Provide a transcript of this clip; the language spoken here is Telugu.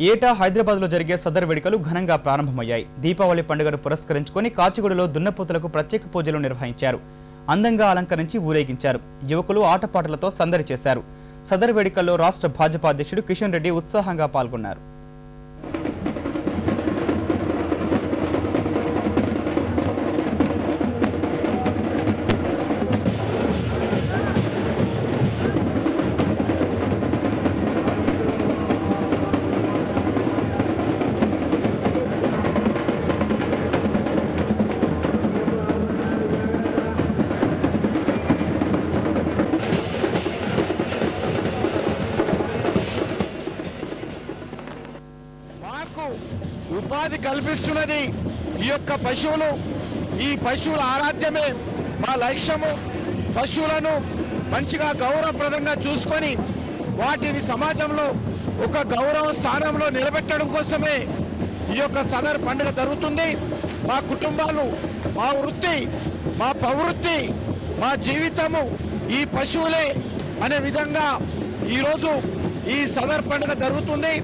ఏటా హైదరాబాద్లో జరిగే సదర్ వేడుకలు ఘనంగా ప్రారంభమయ్యాయి. దీపావళి పండుగను పురస్కరించుకొని కాచిగూడలో దున్నపోతులకు ప్రత్యేక పూజలు నిర్వహించారు. అందంగా అలంకరించి ఊరేగించారు. యువకులు ఆటపాటలతో సందడి చేశారు. సదర్ వేడుకల్లో రాష్ట్ర భాజపా అధ్యక్షుడు కిషన్ రెడ్డి ఉత్సాహంగా పాల్గొన్నారు. ఉపాధి కల్పిస్తున్నది ఈ యొక్క పశువులు. ఈ పశువుల ఆరాధ్యమే మా లక్ష్యము. పశువులను మంచిగా గౌరవప్రదంగా చూసుకొని వాటిని సమాజంలో ఒక గౌరవ స్థానంలో నిలబెట్టడం కోసమే ఈ యొక్క సదర్ పండుగ జరుగుతుంది. మా కుటుంబాలు, మా వృత్తి, మా ప్రవృత్తి, మా జీవితము ఈ పశువులే అనే విధంగా ఈరోజు ఈ సదర్ పండుగ జరుగుతుంది.